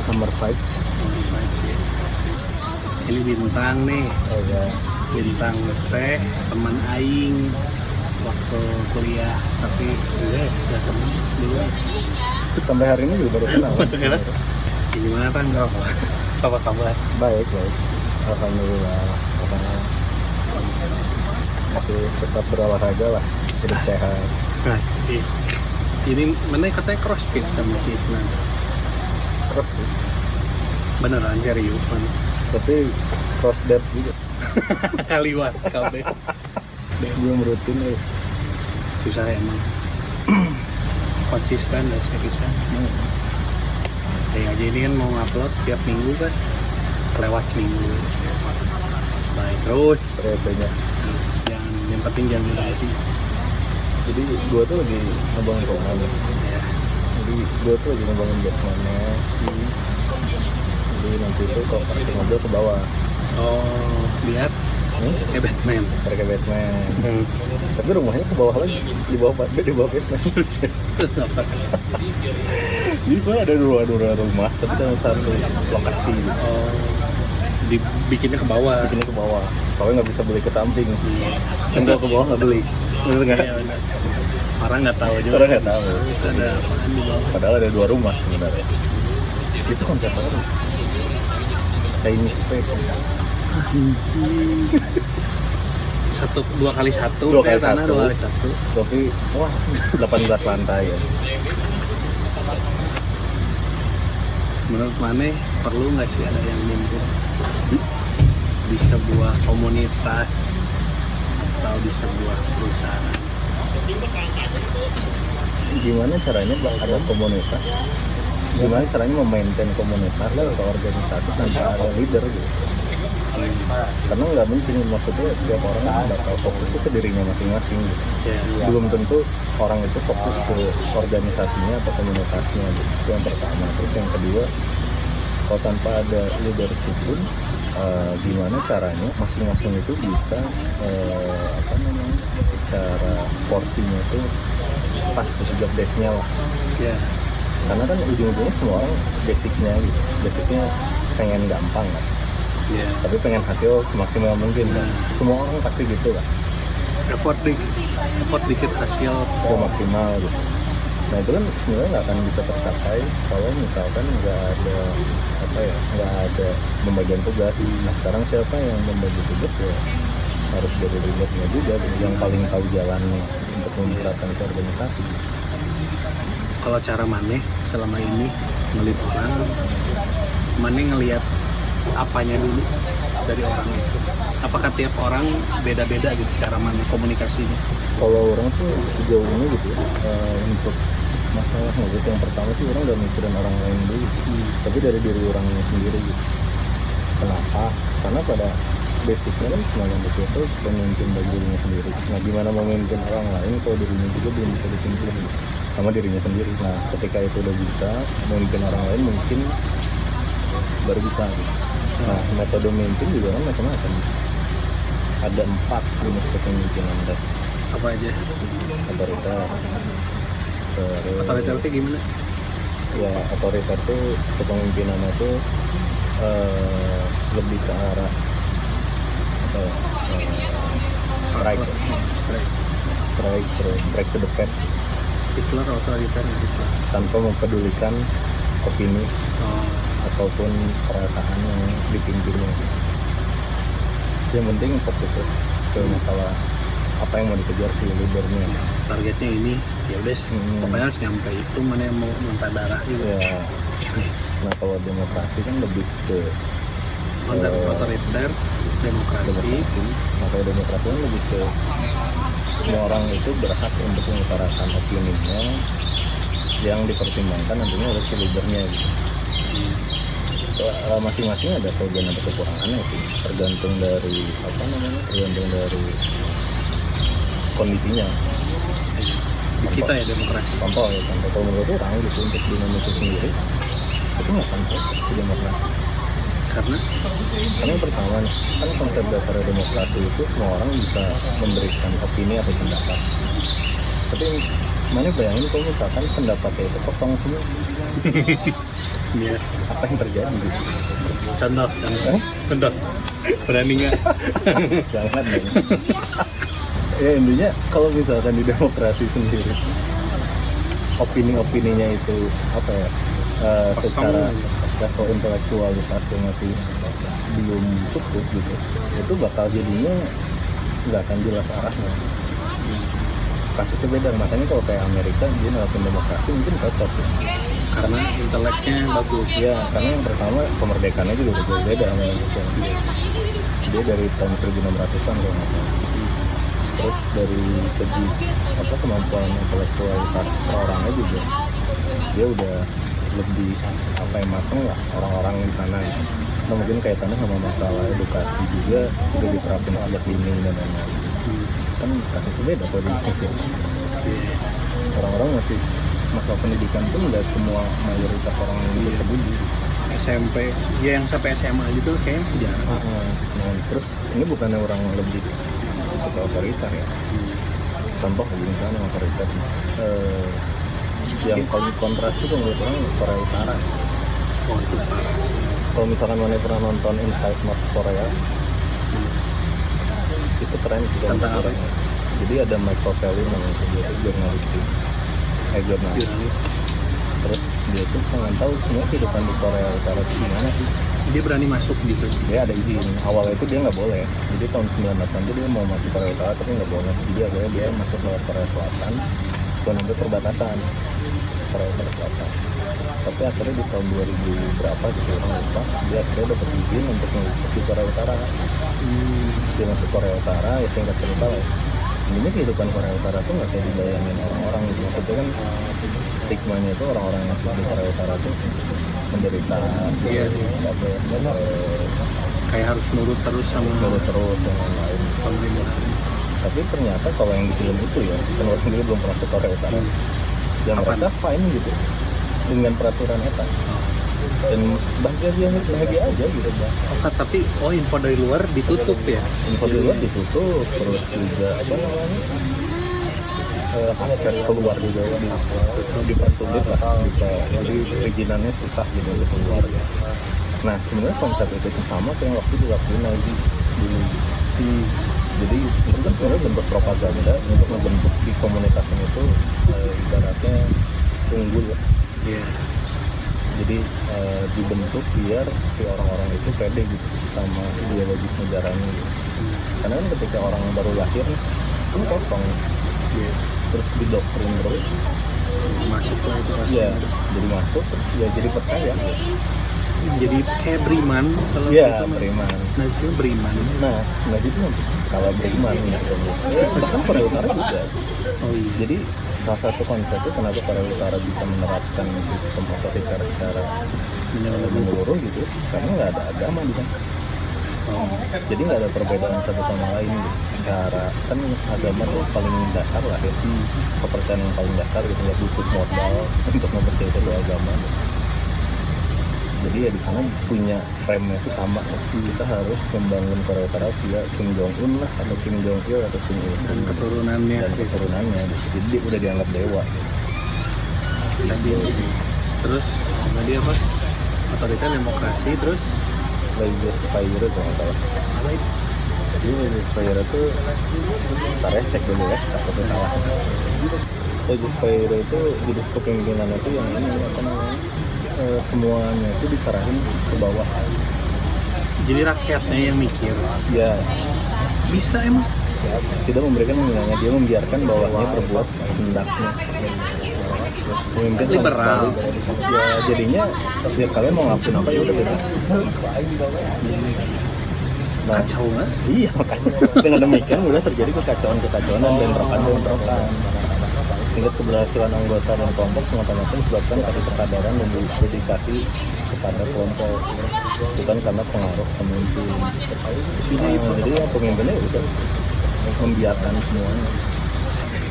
Summer vibes. Ini bintang nih, Oh ya. bintang teh teman aing waktu kuliah, tapi udah temen dulu. Sampai hari ini juga baru kenal. sebenarnya. Gimana kan apa kabar? Baik. Alhamdulillah. Masih tetap berolahraga lah, hidup sehat. Asik. Ini mana katanya crossfit kamu sih Isnan? Cross sih. Beneran serius man? Tapi cross that juga. Kaliwat kabeh. Belum rutin ya. Susah emang. Konsisten dan seriusan. Kayak aja ini kan mau ngupload tiap minggu kan, kelewat seminggu. Baik terus. Biasanya. Jangan, yang penting jangan berhenti. Jadi gua tuh lagi ngebangun ruangan ya. Ya. Jadi gua tuh lagi ngebangun basementnya. Jadi nanti itu kalau pakai mobil ke bawah. Oh, lihat kayak Batman. Pakai Batman. Tapi rumahnya ke bawah lagi, di bawah basement. Jadi sebenarnya ada dua rumah, tapi dalam satu lokasi. Oh, dibikinnya ke bawah. Bikinnya ke bawah, soalnya nggak bisa beli ke samping. Kan kalau ke bawah nggak beli, bener nggak? Iya, benar. Orang nggak tahu juga. Orang nggak tahu. Ada apaan di bawah. Padahal ada 2 rumah sebenarnya. Itu konsep baru. Tiny space. Dua kali satu. Dua kali tanah satu. 2 kali 1. Tapi wah 18 lantai ya. Menurut Mane perlu nggak sih ada yang mimpin di sebuah komunitas atau di sebuah perusahaan? Gimana caranya ada komunitas? Gimana caranya memaintain komunitas atau organisasi tanpa ada leader gitu? Karena nggak mungkin, maksudnya setiap orang bakal fokusnya ke dirinya masing-masing gitu. Ya. Belum tentu orang itu fokus ke organisasinya atau komunitasnya gitu. Itu yang pertama. Terus yang kedua, kalau tanpa ada leadership pun gimana caranya masing-masing itu bisa secara porsinya itu pas gitu, job desk-nya lah. Ya. Karena kan ujung-ujungnya semua orang basicnya pengen gampang kan. Ya. Tapi pengen hasil semaksimal mungkin kan. Semua orang pasti gitu lah. Effort dikit hasil. Maksimal gitu. Nah itu kan sebenarnya nggak akan bisa tercapai kalau misalkan nggak ada pembagian tugas. Nah sekarang siapa yang membagi tugas ya harus jadi leadernya juga gitu, yang paling tahu jalannya untuk membesarkan organisasi. Kalau cara Mane selama ini ngelit orang, Mane ngelihat apanya dulu dari orang itu? Apakah tiap orang beda-beda gitu cara Mane komunikasinya? Kalau orang sih sejauh ini gitu ya, untuk masalah gitu, yang pertama sih orang udah mikirin orang lain dulu, tapi dari diri orangnya sendiri gitu. Kenapa? Karena pada basicnya kan semua manusia itu pemimpin bagi dirinya sendiri. Nah gimana memimpin orang lain kalau dirinya juga belum bisa dipimpin gitu, sama dirinya sendiri. Nah ketika itu udah bisa memimpin orang lain, mungkin baru bisa gitu. Nah metode memimpin juga kan macam-macam. Ada 4 jenis kepemimpinan. Apa aja? Otoriter. Otoriter itu gimana? Ya otoriter tuh kepemimpinannya tuh lebih ke arah strike to the pet, Hitler otoriter gitu. tanpa mempedulikan opini ataupun perasaan yang dipimpinnya. Yang penting fokus ke masalah apa yang mau dikejar si leadernya. Targetnya ini, ya udah pokoknya harus nyampe itu, mana yang mau muntah darah juga. Ya. Nah kalau demokrasi kan lebih ke otoriter, demokrasi. Nah kalau demokrasi kan lebih ke semua orang itu berhak untuk mengutarakan opininya yang dipertimbangkan nantinya oleh si leadernya gitu. Masing-masing ada kelebihan atau kekurangannya sih, tergantung dari kondisinya. Di kita ya demokrasi. Contoh kalau menurut orang gitu, untuk di Indonesia sendiri itu nggak akan cocok si demokrasi. Karena yang pertama nih, kan konsep dasar demokrasi itu semua orang bisa memberikan opini atau pendapat. Tapi mana bayangin kalau misalkan pendapatnya itu kosong semua. Iya. apa yang terjadi gitu. Contoh. Berani nggak? Jangan dong. Ya intinya kalau misalkan di demokrasi sendiri opini-opininya itu apa ya, secara level intelektualitasnya masih belum cukup gitu, itu bakal jadinya nggak akan jelas arahnya. Kasusnya beda, makanya kalau kayak Amerika dia ngelakuin demokrasi mungkin cocok ya. Karena inteleknya bagus. Ya, karena yang pertama pemerdekaannya juga udah jauh beda sama Indonesia. Dia dari tahun 1600-an kalau nggak salah. Terus dari segi apa kemampuan intelektualitas orangnya juga dia udah lebih apa yang mateng lah orang-orang di sana. Nah mungkin kaitannya sama masalah edukasi juga udah diterapin sejak dini dan lain-lain. Kan kasusnya beda kalau di Indonesia. Orang-orang masih masalah pendidikan pun nggak semua mayoritas orang yang peduli. SMP, ya yang sampai SMA gitu kayaknya sejarah. Nah, terus ini bukannya orang lebih suka otoriter ya. Contoh misalnya otoriter yang paling kontras itu menurut orang Korea Utara. Oh itu parah. Kalau misalkan mana pernah nonton Inside North Korea, itu keren sih. Tentang apa? Jadi ada Michael Palin namanya, dia itu jurnalis. Terus dia tuh pengen tahu sebenarnya kehidupan di Korea Utara itu gimana sih. Dia berani masuk gitu. Dia ada izin, awalnya itu dia nggak boleh. Jadi tahun 98 itu dia mau masuk Korea Utara tapi nggak boleh. Jadi akhirnya dia masuk lewat Korea Selatan, dan sampai perbatasan Korea Utara Selatan. Tapi akhirnya di tahun 2000 berapa gitu orang lupa, dia akhirnya dapat izin untuk masuk di Korea Utara. Dia masuk Korea Utara, ya singkat cerita lah. Ini kehidupan Korea Utara tuh nggak kayak dibayangin orang-orang gitu. Maksudnya kan stigmanya itu orang-orang yang di Korea Utara tuh menderita, Yes. apa ya, Kayak harus nurut terus sama terus dan lain-lain. pemerintah. Tapi ternyata kalau yang di film itu ya, kan orang dia belum pernah ke Korea Utara, dan Apaan? mereka fine gitu dengan peraturan ETA dan bahagia aja gitu bang. Tapi info dari luar ditutup ya. Info di luar ditutup, terus juga apa namanya, akses keluar juga ya dipersulit lah, jadi perizinannya susah gitu untuk keluar. Nah sebenarnya konsep itu tuh sama kayak yang waktu dilakuin Nazi dulu. Jadi itu kan sebenarnya bentuk propaganda untuk membentuk si komunitas ini tuh ibaratnya unggul ya. Iya. Jadi dibentuk biar si orang-orang itu pede gitu sama ideologis negaranya gitu. Karena kan ketika orang baru lahir kan kosong, terus didoktrin terus Masuk lah itu pasti. ya, jadi masuk terus ya jadi percaya. Jadi kayak beriman kalau Iya, kita mah. beriman. Nazi beriman. Nah, Nazi itu untuk skala beriman gitu. Bahkan Korea Utara juga. Oh iya. Jadi salah satu konsep itu kenapa Korea Utara bisa menerapkan sistem otoriter secara menyeluruh gitu, karena nggak ada agama di sana. Jadi nggak ada perbedaan satu sama lain gitu. Secara kan agama tuh paling dasar lah ya, kepercayaan yang paling dasar gitu, nggak butuh modal untuk mempercayai itu agama. Jadi ya di sana punya frame-nya itu sama. Kita harus membangun Korea Utara via Kim Jong Un lah, atau Kim Jong Il atau Kim Il Dan Sung keturunannya. dan keturunannya. Jadi dia udah dianggap dewa. Terus tadi apa? Otoriter demokrasi terus Laissez-faire itu nggak salah. apa itu? Jadi laissez-faire itu, ntar ya cek dulu ya, takutnya salah. Laissez-faire itu jadi kepemimpinan itu yang ini apa namanya, semuanya itu diserahin ke bawah. Jadi rakyatnya yang mikir. Ya, Bisa emang. ya tidak memberikan pembinanya, dia membiarkan bawahnya berbuat sehendaknya. Pemimpin Liberal. Ya jadinya ya kalian mau ngapain apa ya udah bebas. Nah, Kacau nggak? iya makanya dengan demikian udah terjadi kekacauan dan bentrokan. Tingkat keberhasilan anggota dan kelompok semata-mata disebabkan karena kesadaran dan dedikasi kepada kelompok, bukan karena pengaruh pemimpin. Jadi ya pemimpinnya udah membiarkan semuanya.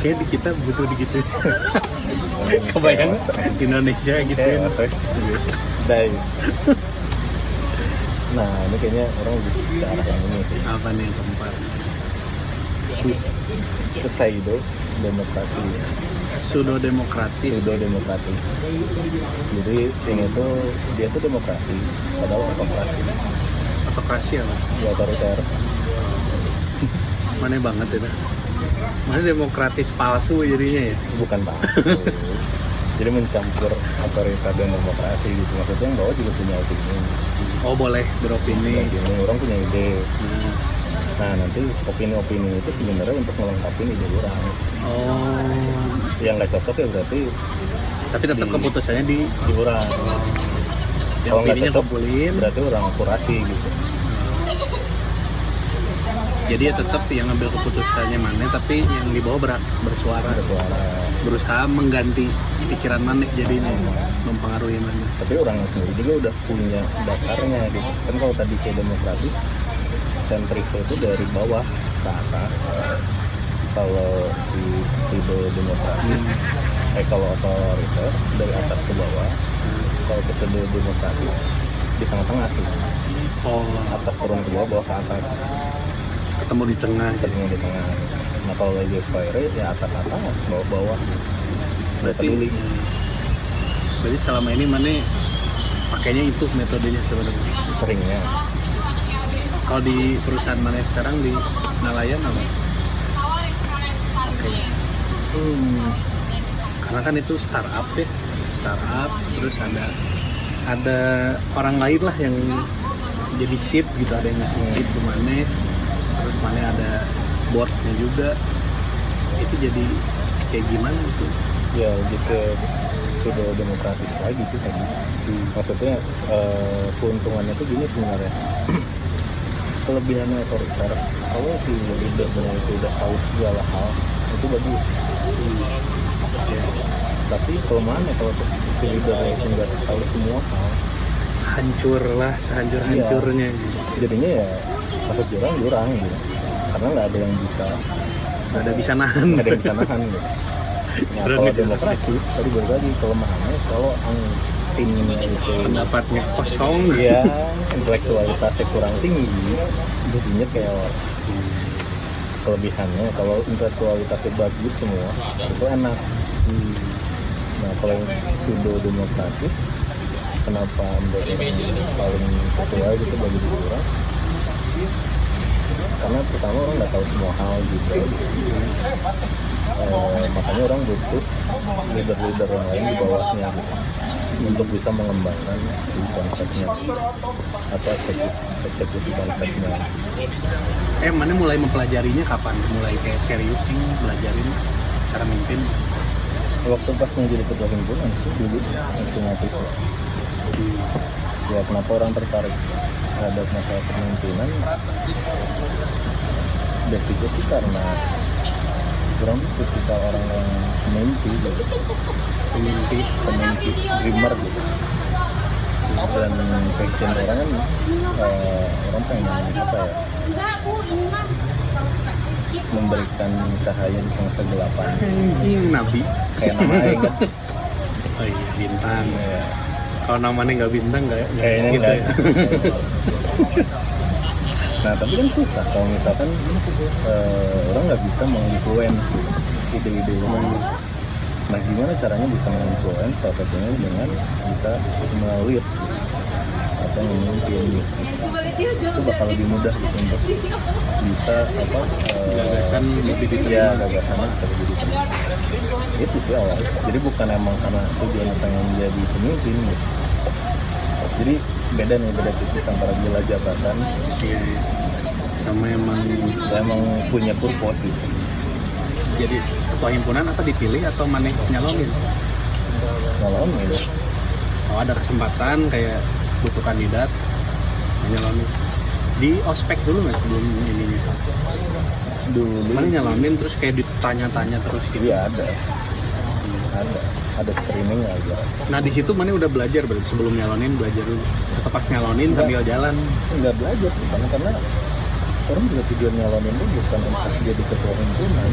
Kayak di kita butuh digituin. Kebayang Indonesia gitu ya. Dai. Nah ini kayaknya orang lebih ke arah yang ini sih. Apa nih yang keempat? Pseudo demokratis. pseudo demokratis. Jadi ini tuh dia tuh demokrasi padahal autokrasi. Autokrasi apa? Ya otoriter. Mana banget itu. Mana demokratis palsu jadinya ya? Bukan palsu. Jadi mencampur otoriter dan demokrasi gitu. Maksudnya yang bawah juga punya opini. Oh boleh beropini. Ini orang punya ide. Nah nanti opini-opini itu sebenarnya untuk melengkapi ide orang. Oh. Yang nggak cocok ya berarti. Tapi tetap keputusannya di orang. yang Kalau nggak opininya cocok, kumpulin. berarti orang kurasi gitu. Jadi ya tetap yang ngambil keputusannya mana, tapi yang di bawah bersuara. Berusaha mengganti pikiran mana jadinya, mempengaruhi mana. Tapi orang sendiri juga udah punya dasarnya gitu. Kan kalau tadi kayak demokratis, sentrisnya itu dari bawah ke atas. Kalau si pseudo demokratis, kalau otoriter dari atas ke bawah. Kalau pseudo demokratis di tengah-tengah gitu. Oh, Atas turun ke bawah, bawah ke atas. ketemu di tengah. Ketemu di tengah. Nah kalau laissez-faire ya atas bawah. Nggak peduli. Berarti selama ini mana pakainya itu metodenya sebenarnya. Seringnya. Kalau di perusahaan mana sekarang di nelayan apa? Karena kan itu startup ya, terus ada orang lain lah yang jadi seat gitu, ada yang ngasih seat ke mana, terus mana ada boardnya juga, itu jadi kayak gimana gitu? Ya lebih ke pseudo demokratis lagi sih tadi. Maksudnya keuntungannya tuh gini sebenarnya. Kelebihannya otoriter, kalau si leadernya itu udah tahu segala hal itu bagus. Ya. Tapi kelemahannya kalau si leadernya itu nggak tahu semua hal, Hancur lah, sehancur-hancurnya. jadinya ya masuk jurang gitu. Karena nggak ada yang bisa, Nggak ada bisa nahan. gitu. Nah kalau demokratis tadi balik lagi kelemahannya kalau timnya itu Pendapatnya kosong. ya intelektualitasnya kurang tinggi, jadinya chaos. Kelebihannya kalau intelektualitasnya bagus semua itu enak. Nah kalau yang pseudo demokratis, kenapa menjadi paling sesuai gitu bagi diri orang? Karena pertama orang nggak tahu semua hal gitu. Makanya orang butuh leader-leader yang lain di bawahnya gitu, untuk bisa mengembangkan si konsepnya atau eksekusi konsepnya. Mana mulai mempelajarinya kapan? Mulai kayak serius nih belajarin cara memimpin? Waktu pas menjadi ketua himpunan itu dulu waktu mahasiswa. Ya kenapa orang tertarik terhadap masalah kepemimpinan? Basicnya sih karena orang ketika orang yang pemimpi dreamer gitu, dan passion orang kan orang pengen apa ya, memberikan cahaya di tengah kegelapan. Anjing nabi. Kayak nama Aing kan. Oh iya bintang. Ya, Kalau namanya nggak bintang nggak kayaknya gitu enggak. ya. Nah tapi kan susah kalau misalkan orang nggak bisa menginfluence gitu, ide-ide orang. Nah gimana caranya bisa menginfluence? Salah satunya dengan bisa melalui atau memimpin gitu. Itu bakal lebih mudah gitu untuk bisa Gagasan lebih diterima. ya gagasannya bisa lebih diterima. Itu sih awalnya. Jadi bukan emang karena tujuannya pengen jadi pemimpin gitu. Jadi beda tipis antara gila jabatan Iya. Sama emang punya purpose gitu. jadi ketua himpunan apa dipilih atau mana nyalonin? Ngalamin gitu. Oh ada kesempatan kayak butuh kandidat nyalonin. Di ospek dulu nggak sebelum ininya? Dulu Mana nyalonin terus kayak ditanya-tanya terus gitu? iya ada screening aja. Nah di situ mana udah belajar berarti sebelum nyalonin belajar dulu? Atau pas nyalonin sambil jalan? Nggak belajar sih karena orang juga tujuan nyalonin itu bukan untuk jadi ketua himpunan.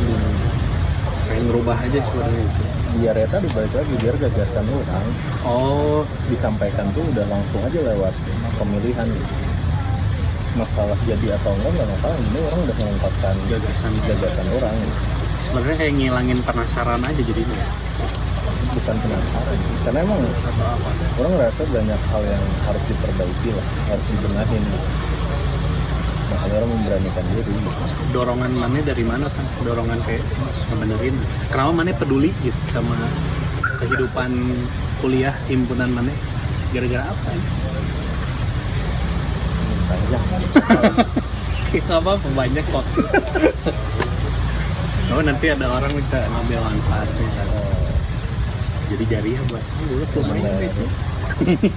Pengen ngerubah aja sebenarnya itu. Biar ya tadi balik lagi biar gagasan orang Oh, disampaikan tuh udah langsung aja lewat pemilihan. Masalah jadi atau enggak masalah, ini orang udah mengungkapkan gagasan gagasan orang. sebenarnya kayak ngilangin penasaran aja jadinya. bukan penasaran karena emang atau apa? orang ngerasa banyak hal yang harus diperbaiki lah, harus dibenahin, makanya orang memberanikan diri. Dorongan mana dari mana kan? Dorongan kayak harus ngebenerin. Kenapa mana peduli gitu sama kehidupan kuliah himpunan mana? Gara-gara apa ini? Panjang. Nggak apa-apa, banyak kok. Oh, nanti ada orang bisa ngambil manfaatnya kan. Jadi jariah buat dulu lumayan Nah, itu.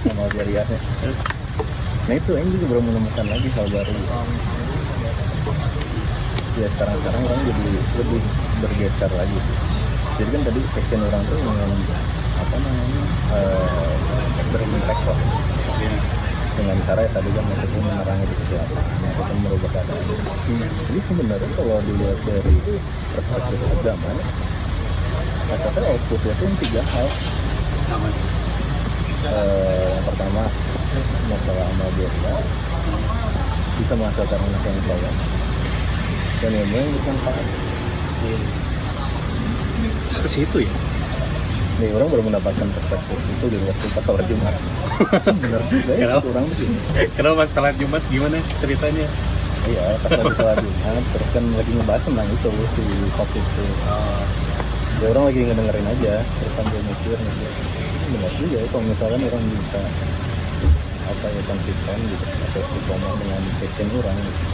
sama jariahnya. Nah itu yang juga belum menemukan lagi hal baru. Ya sekarang orang jadi lebih bergeser lagi sih. Jadi kan tadi passion orang tuh dengan apa namanya berimpact lah. Ya. Dengan cara ya tadi kan maksudnya menerangi di kegelapan ataupun merubah keadaan. Jadi sebenarnya kalau dilihat dari perspektif agama, kata outputnya itu 3 hal. Sama. Yang pertama masalah amal jariah, bisa menghasilkan anak yang soleh, dan ilmu yang bermanfaat. Ke situ ya. Nih orang baru mendapatkan perspektif itu di waktu pas sholat Jumat. Benar juga ya, Kenapa? orang begini. Kenapa pas salat Jumat gimana ceritanya? Iya, pas lagi sholat Jumat, terus kan lagi ngebahas tentang itu si kopi itu. Ya orang lagi ngedengerin aja, terus sambil mikir. Benar juga ya, kalau misalkan orang bisa apa ya konsisten gitu atau istiqomah dengan passion orang gitu.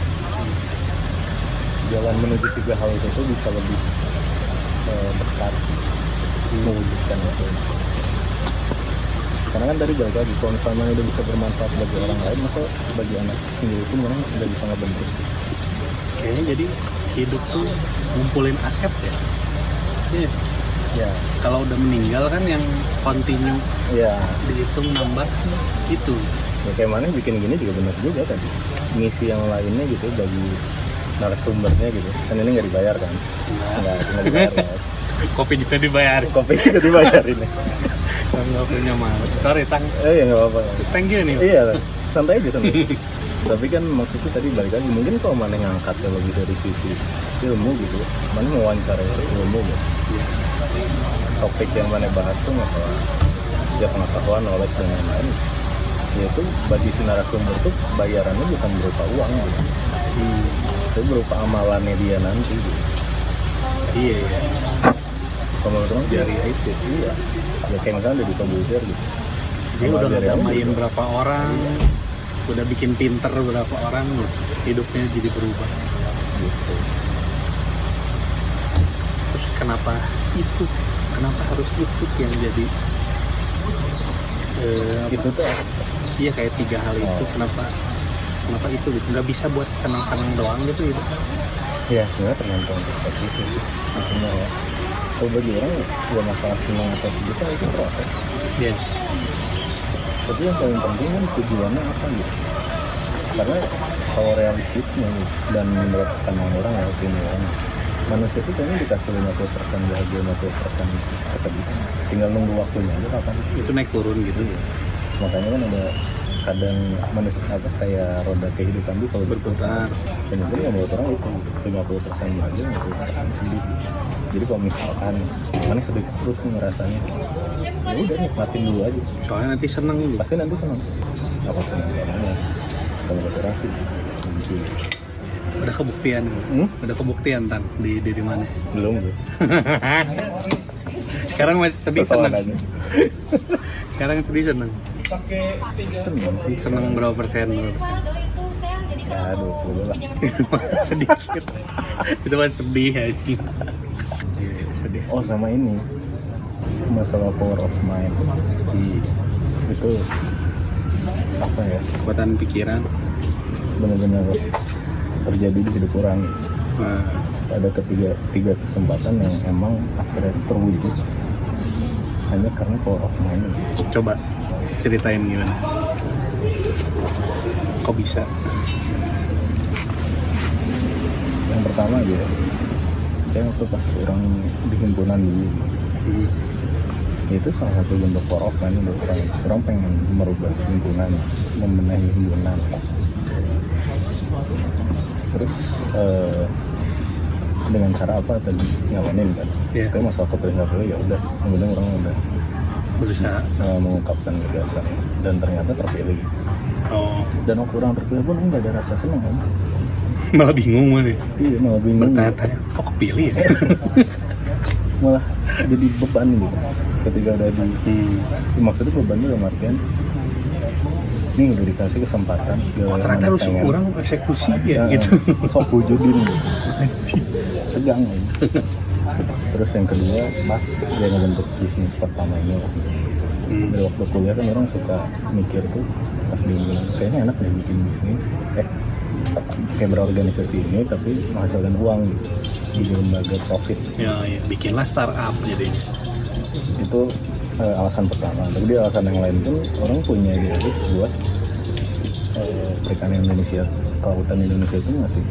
Jalan menuju 3 hal itu tuh bisa lebih dekat mewujudkan itu. Karena kan tadi balik lagi, kalau misalnya udah bisa bermanfaat bagi orang lain, masa bagi anak sendiri itu memang udah bisa ngebentuk. Kayaknya jadi hidup tuh ngumpulin aset ya. Yes. Ya, Kalau udah meninggal kan yang continue ya, dihitung nambah itu. ya kayak mana bikin gini juga benar juga tadi. Ngisi yang lainnya gitu bagi narasumbernya gitu. Kan ini nggak dibayar kan? Nggak dibayar ya. Kopi juga dibayar. Kopi sih udah dibayarin ya. Nggak punya malu. Sorry Tang. Ya nggak apa-apa. Thank you nih. Iya, santai aja santai. Tapi kan maksudnya tadi balik lagi, mungkin kalau mana ngangkatnya lebih dari sisi ilmu gitu, mana mau wawancara ilmu gitu. Iya. Topik yang mana bahas tuh masalah ya pengetahuan, knowledge dan lain-lain. Yaitu bagi si narasumber tuh bayarannya bukan berupa uang gitu. Itu berupa amalannya dia nanti gitu. Iya. Iya. Kalau menurut orang Jariah itu. iya. Ya kayak misalnya udah dikobuser gitu. Dia Amal udah jariahnya ngedamain gitu. berapa orang, udah bikin pinter berapa orang, hidupnya jadi berubah. Gitu. Terus kenapa itu? Kenapa harus itu yang jadi Itu tuh iya kayak 3 hal itu. Kenapa itu gitu? Nggak bisa buat senang-senang doang gitu. ya sebenarnya tergantung perspektif sih. Intinya ya. Kalau bagi orang ya masalah senang atau sedih kan itu proses. Iya. Tapi yang paling penting kan tujuannya apa gitu. Karena kalau realistisnya gitu, dan menurut pandangan orang ya opini orang, manusia itu kayaknya dikasih 50% bahagia, 50% kesedihan. Tinggal nunggu waktunya aja kapan. Itu naik turun gitu. Iya. Makanya kan ada kadang manusia apa kayak roda kehidupan itu selalu Berputar. Dan itu nggak menurut orang itu 50% bahagia, 50% sedih. Jadi kalau misalkan mana sedih terus nih ngerasanya, ya udah nikmatin dulu aja. Soalnya nanti seneng gitu. Pasti nanti senang. Apapun yang namanya. Kalau menurut orang sih gitu. Udah kebuktian. Udah kebuktian Tan di mana? Belum tuh. Sekarang masih sedih Sesalan seneng. aja. Sekarang sedih seneng. Seneng sih. Seneng berapa persen? Ya 20 lah. Sedikit. Itu mah sedih aja. Sedih. Oh sama ini masalah power of mind itu apa ya, Kekuatan pikiran. benar-benar terjadi di hidup orang. Nah, Ada tiga kesempatan yang emang akhirnya terwujud hanya karena power of mind. coba ceritain gimana? Kok bisa? Yang pertama aja kayak waktu pas orang di himpunan dulu, itu salah satu bentuk power of mind menurut orang pengen merubah himpunan, membenahi himpunan. Terus dengan cara apa tadi ngalamin kan? Iya. Itu masalah kepilih nggak pilih ya udah, kemudian orang udah berusaha. Mengungkapkan gagasan dan ternyata terpilih. Oh, Dan waktu orang terpilih pun nggak ada rasa senang kan? malah bingung mana? Iya, malah bingung. Bertanya-tanya, kok kepilih ya? Malah jadi beban gitu ketika ada di maksudnya beban dalam artian ini udah dikasih kesempatan segala Ternyata harus pengen. orang eksekusi ya gitu. Sok wujudin tegang ya. Terus yang kedua pas dia ngebentuk bisnis pertama ini dari waktu kuliah kan orang suka mikir tuh pas dia bilang kayaknya enak deh bikin bisnis kayak berorganisasi ini tapi menghasilkan uang gitu di lembaga profit. Ya, bikinlah startup jadi. Itu alasan pertama. Tapi di alasan yang lain pun orang punya idealis buat perikanan Indonesia, kelautan Indonesia itu masih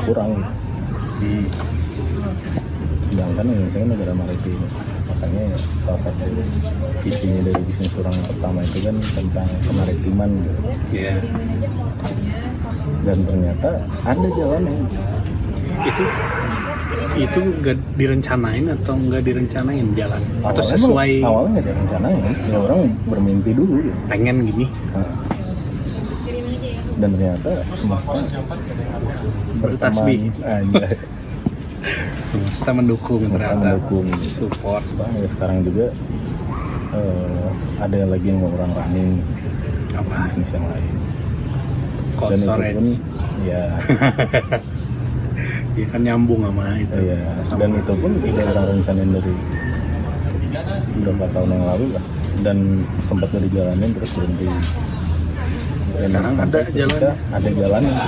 kurang gitu. Sedangkan Indonesia kan negara maritim, makanya salah satu visinya dari bisnis orang pertama itu kan tentang kemaritiman gitu. Iya. Dan ternyata ada jalannya. Itu nggak direncanain atau nggak direncanain jalan atau sesuai awalnya nggak direncanain, ya orang bermimpi dulu gitu. pengen gini. Dan ternyata semesta Bertasbih. Anjay. Semesta mendukung, Semesta ternyata mendukung. support. Ya sekarang juga ada lagi yang mau orang running Apa? bisnis yang lain. Cold Dan itu storage. pun ya Ya kan nyambung sama itu. ya dan itu pun udah orang rencanain dari beberapa tahun yang lalu lah, dan sempat dari jalanin terus berhenti. Dan Sekarang sampai ada ketika jalannya. ada jalannya.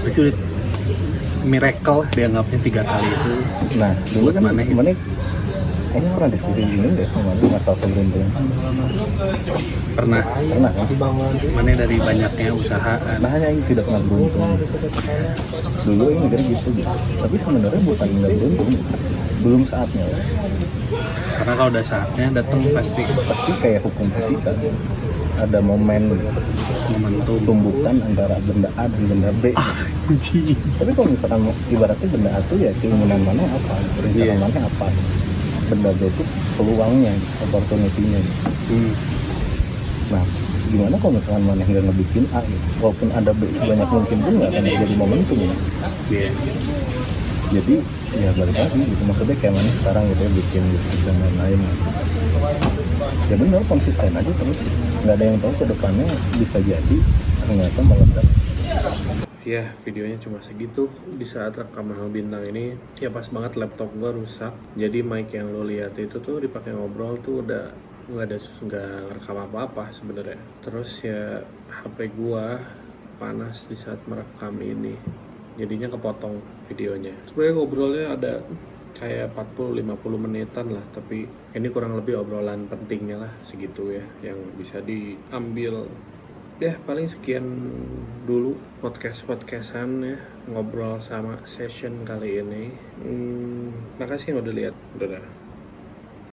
Itu miracle dianggapnya 3 kali itu. Nah dulu Buat kan mana itu? mana kayaknya orang diskusi gini deh kemarin masalah pemerintahan. Pernah Kan? mana dari banyaknya usaha. Nah hanya yang tidak pernah beruntung. Dulu yang negara gitu. Tapi sebenarnya bukan nggak beruntung, belum saatnya. Karena kalau udah saatnya datang Pasti kayak hukum fisika. Ada momentum tumbukan antara benda A dan benda B. Tapi kalau misalkan ibaratnya benda A itu ya keinginan mana apa, perencanaan mana apa. Benda B itu peluangnya, opportunity-nya. Nah, gimana kalau misalkan mana nggak ngebikin A gitu? Walaupun ada B sebanyak mungkin pun nggak akan jadi momentum ya. Iya. Jadi ya balik lagi gitu, maksudnya kayak mana sekarang gitu ya bikin gitu dan lain-lain. Ya benar konsisten aja terus, nggak ada yang tahu ke depannya bisa jadi ternyata meledak. Ya, videonya cuma segitu. Di saat rekaman bintang ini, ya pas banget laptop gua rusak. Jadi mic yang lo lihat itu tuh dipakai ngobrol tuh udah nggak rekam apa-apa sebenarnya. Terus ya HP gua panas di saat merekam ini, jadinya kepotong videonya. Sebenarnya ngobrolnya ada kayak 40-50 menitan lah, tapi ini kurang lebih obrolan pentingnya lah segitu ya, yang bisa diambil. Ya paling sekian dulu podcastan ya, ngobrol sama session kali ini. Makasih yang udah lihat. Dadah.